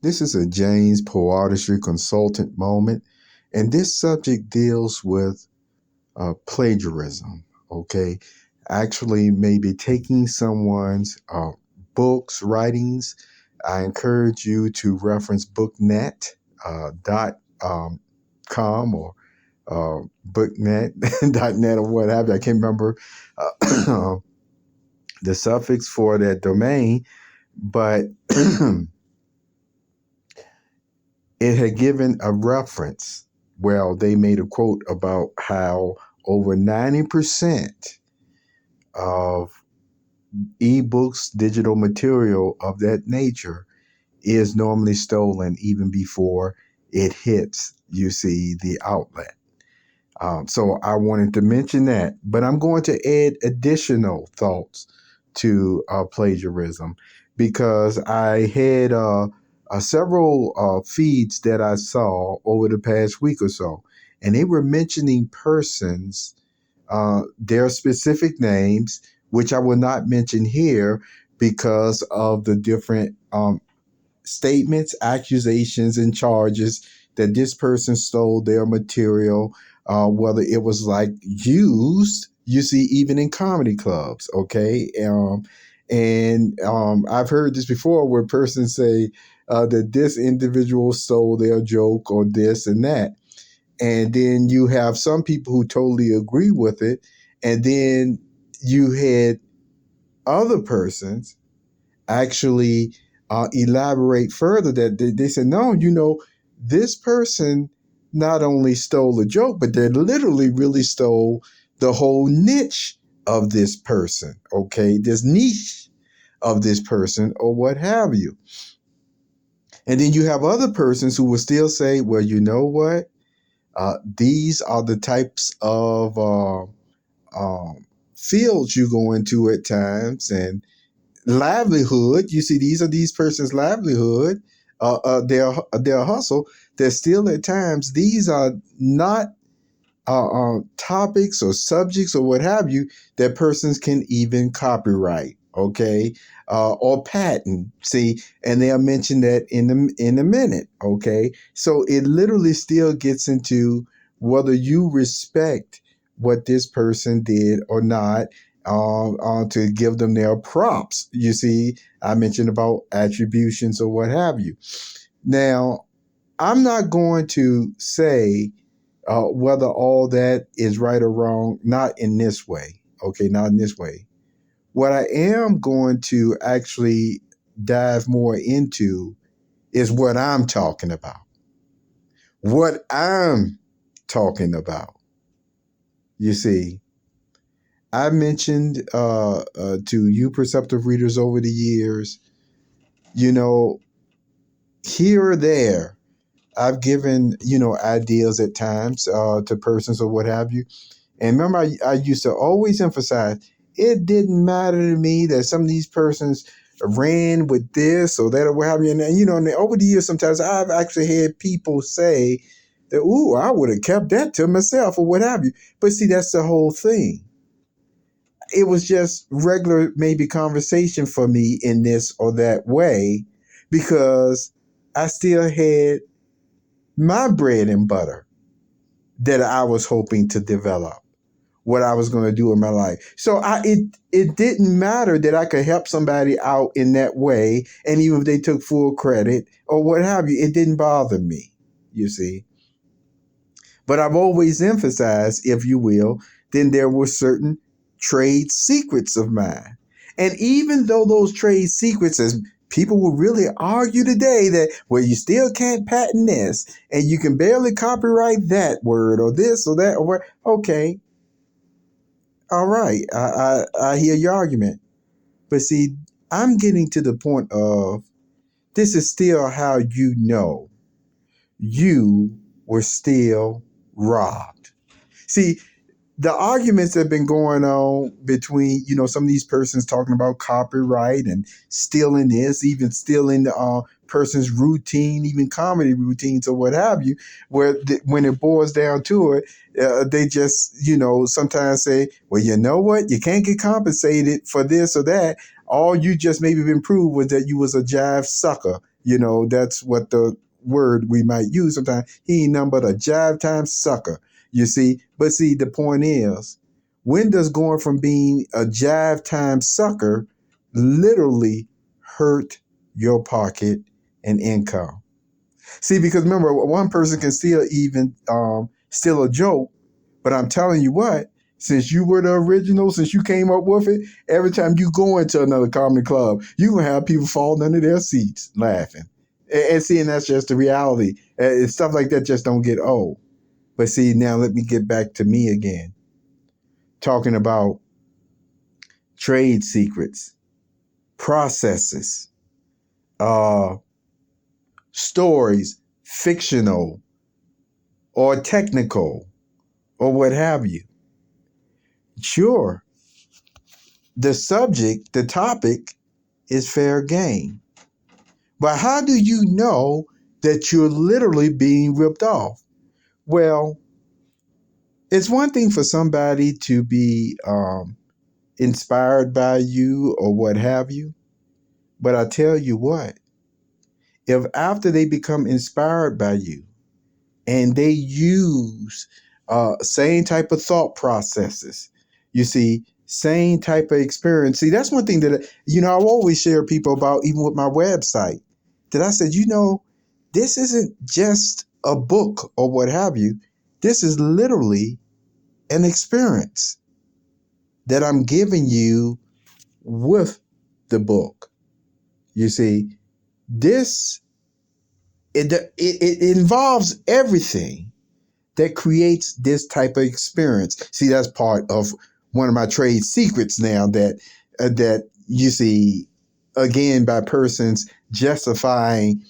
This is a James Poetry Consultant moment, and this subject deals with plagiarism, okay? Actually, maybe taking someone's books, writings. I encourage you to reference booknet dot com or booknet dot net or what have you. I can't remember the suffix for that domain, but it had given a reference. Well, they made a quote about how over 90% of ebooks, digital material of that nature is normally stolen even before it hits, you see, the outlet. So I wanted to mention that, but I'm going to add additional thoughts to plagiarism because I had several feeds that I saw over the past week or so, and they were mentioning persons, their specific names, which I will not mention here because of the different statements, accusations, and charges that this person stole their material, whether it was like used, you see, even in comedy clubs, okay? I've heard this before where persons say that this individual stole their joke or this and that. And then you have some people who totally agree with it. And then you had other persons actually elaborate further that they said, no, this person not only stole a joke, but they literally really stole the whole niche of this person, okay? This niche of this person or what have you. And then you have other persons who will still say, well, you know what? These are the types of fields you go into at times and livelihood. You see, these are these persons' livelihood, their hustle. That still at times these are not topics or subjects or what have you that persons can even copyright, okay, or patent. See, and they'll mention that in a minute, okay. So it literally still gets into whether you respect what this person did or not. To give them their props. You see, I mentioned about attributions or what have you. Now, I'm not going to say whether all that is right or wrong, not in this way. Okay, not in this way. What I am going to actually dive more into is what I'm talking about. What I'm talking about. You see, I mentioned to you perceptive readers over the years, here or there, I've given, ideas at times to persons or what have you. And remember, I used to always emphasize, it didn't matter to me that some of these persons ran with this or that or what have you. And over the years, sometimes I've actually had people say that, ooh, I would have kept that to myself or what have you. But see, that's the whole thing. It was just regular, maybe conversation for me in this or that way, because I still had my bread and butter that I was hoping to develop, what I was going to do in my life. So it didn't matter that I could help somebody out in that way. And even if they took full credit or what have you, it didn't bother me, you see. But I've always emphasized, if you will, then there were certain trade secrets of mine. And even though those trade secrets, as people will really argue today, that, well, you still can't patent this and you can barely copyright that word or this or that or what. Okay. All right. I hear your argument. But see, I'm getting to the point of, this is still how you were still robbed. See, the arguments that have been going on between, some of these persons talking about copyright and stealing this, even stealing the person's routine, even comedy routines or what have you, where when it boils down to it, they just, sometimes say, well, you know what? You can't get compensated for this or that. All you just maybe been proved was that you was a jive sucker That's what the word we might use sometimes. He ain't nothing but a jive time sucker, you see. But see, the point is, when does going from being a jive time sucker literally hurt your pocket and income? See, because remember, one person can still even steal a joke, but I'm telling you what, since you were the original, since you came up with it, every time you go into another comedy club, you gonna have people falling under their seats laughing. And seeing that's just the reality. Stuff like that just don't get old. But see, now let me get back to me again, talking about trade secrets, processes, uh, stories, fictional or technical or what have you. Sure, the subject, the topic is fair game. But how do you know that you're literally being ripped off? Well, it's one thing for somebody to be inspired by you or what have you. But I tell you what, if after they become inspired by you and they use same type of thought processes, you see, same type of experience. See, that's one thing that, I always share people about, even with my website, that I said, this isn't just a book or what have you. This is literally an experience that I'm giving you with the book. You see, this, it involves everything that creates this type of experience. See, that's part of one of my trade secrets now that you see, again, by persons justifying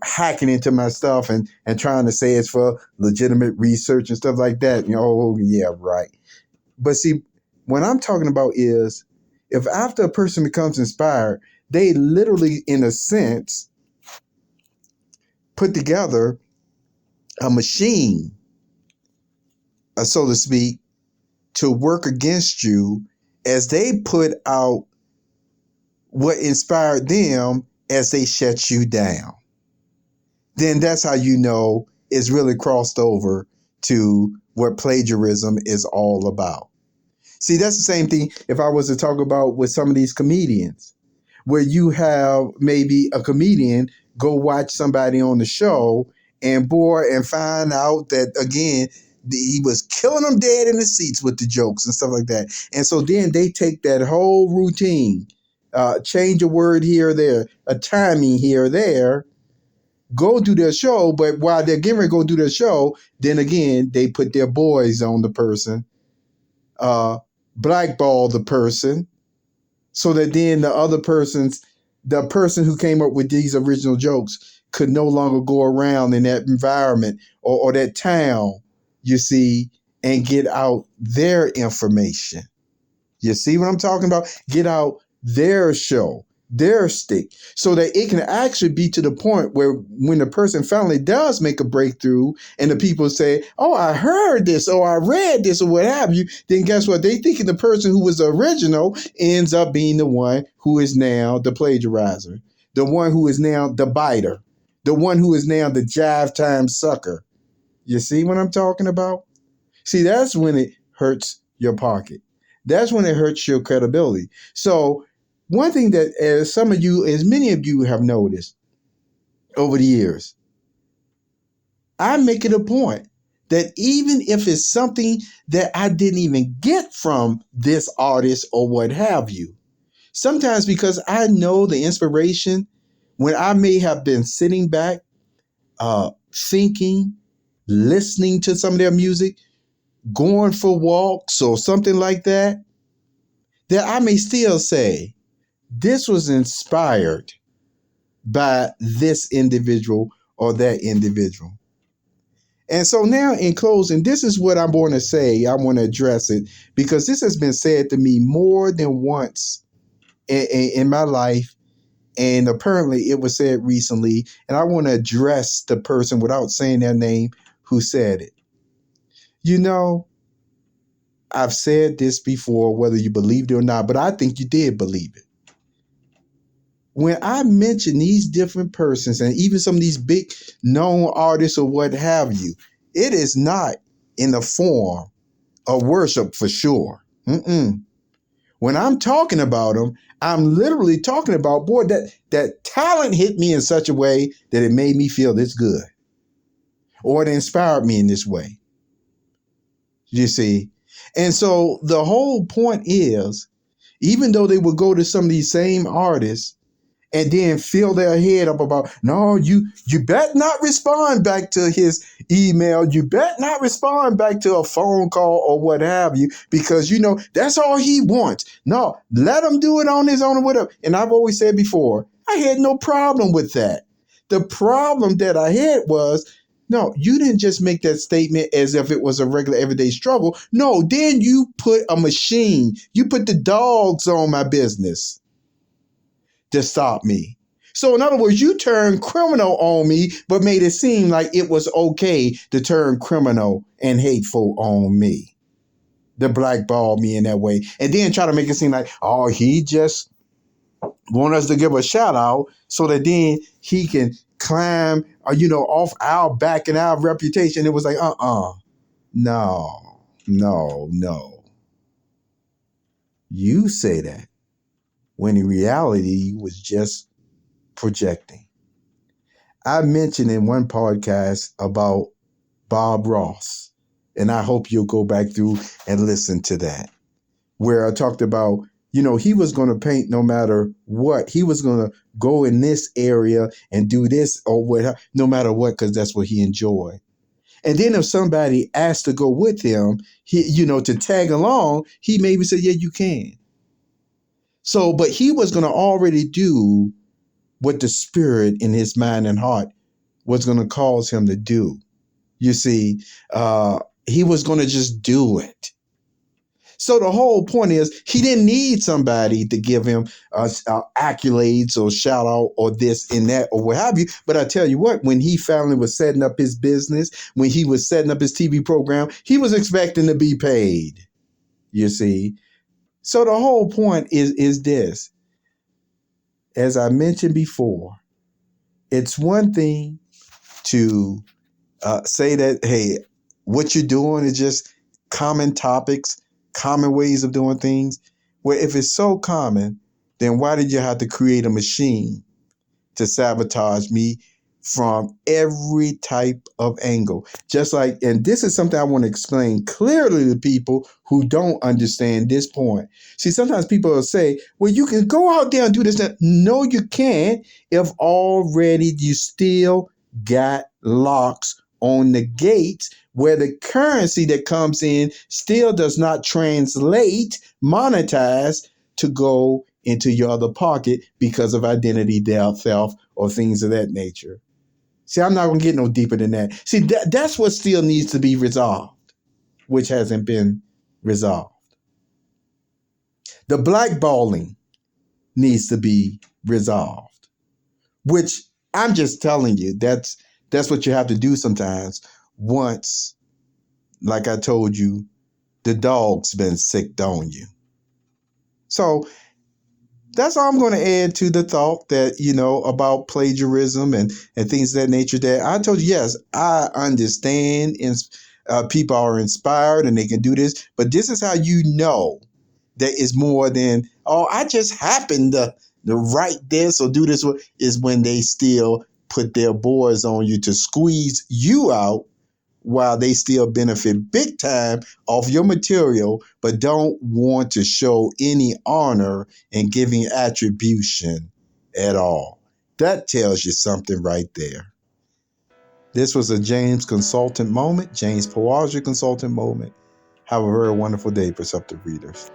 hacking into my stuff and trying to say it's for legitimate research and stuff like that. Oh, yeah, right. But see, what I'm talking about is, if after a person becomes inspired, they literally, in a sense, put together a machine, so to speak, to work against you as they put out what inspired them as they shut you down. Then that's how you know it's really crossed over to what plagiarism is all about. See, that's the same thing if I was to talk about with some of these comedians, where you have maybe a comedian go watch somebody on the show and find out that, again, he was killing them dead in the seats with the jokes and stuff like that. And so then they take that whole routine, change a word here or there, a timing here or there, go do their show. But while they're getting ready to go do their show, then again, they put their boys on the person, blackball the person, so that then the person who came up with these original jokes could no longer go around in that environment or that town, you see, and get out their information. You see what I'm talking about? Get out their show, their stick, so that it can actually be to the point where when the person finally does make a breakthrough and the people say, oh, I heard this or I read this or what have you, then guess what? They thinking the person who was the original ends up being the one who is now the plagiarizer, the one who is now the biter, the one who is now the jive time sucker. You see what I'm talking about? See, that's when it hurts your pocket. That's when it hurts your credibility. So one thing that as many of you have noticed over the years, I make it a point that even if it's something that I didn't even get from this artist or what have you, sometimes because I know the inspiration, when I may have been sitting back, thinking, listening to some of their music, going for walks or something like that I may still say, this was inspired by this individual or that individual. And so now in closing, this is what I'm going to say. I want to address it because this has been said to me more than once in my life. And apparently it was said recently. And I want to address the person without saying their name who said it. I've said this before, whether you believed it or not, but I think you did believe it. when I mention these different persons and even some of these big known artists or what have you, it is not in the form of worship for sure. When I'm talking about them, I'm literally talking about, boy, that talent hit me in such a way that it made me feel this good, or it inspired me in this way. You see? And so the whole point is, even though they would go to some of these same artists and then fill their head up about, no, you better not respond back to his email. You better not respond back to a phone call or what have you, because, that's all he wants. No, let him do it on his own or whatever. And I've always said before, I had no problem with that. The problem that I had was, no, you didn't just make that statement as if it was a regular everyday struggle. No, then you put a machine, you put the dogs on my business to stop me. So in other words, you turned criminal on me, but made it seem like it was okay to turn criminal and hateful on me, to blackball me in that way, and then try to make it seem like, oh, he just want us to give a shout out so that then he can climb, off our back and our reputation. It was like, no. You say that when in reality you was just projecting. I mentioned in one podcast about Bob Ross, and I hope you'll go back through and listen to that, where I talked about, he was going to paint no matter what. He was going to go in this area and do this or what, no matter what, because that's what he enjoyed. And then if somebody asked to go with him, to tag along, he maybe said, yeah, you can. So, but he was going to already do what the spirit in his mind and heart was going to cause him to do. You see, he was going to just do it. So the whole point is, he didn't need somebody to give him accolades or shout out or this and that or what have you. But I tell you what, when he finally was setting up his business, when he was setting up his TV program, he was expecting to be paid. You see? So the whole point is this. As I mentioned before, it's one thing to say that, hey, what you're doing is just common topics, common ways of doing things. Well, if it's so common, then why did you have to create a machine to sabotage me from every type of angle? Just like, and this is something I want to explain clearly to people who don't understand this point. See, sometimes people will say, well, you can go out there and do this. No, you can't, if already you still got locks on the gates where the currency that comes in still does not translate, monetize to go into your other pocket because of identity theft or things of that nature. See, I'm not going to get no deeper than that. See, that's what still needs to be resolved, which hasn't been resolved. The blackballing needs to be resolved, which I'm just telling you, that's what you have to do sometimes once, like I told you, the dog's been sicked on you. So that's all I'm going to add to the thought that, about plagiarism and things of that nature. That I told you, yes, I understand people are inspired and they can do this. But this is how you know that it's more than, oh, I just happened to write this or do this, is when they still put their boys on you to squeeze you out while they still benefit big time off your material, but don't want to show any honor and giving attribution at all. That tells you something right there. This was a James Consultant moment, James Powaja Consultant moment. Have a very wonderful day, Perceptive Readers.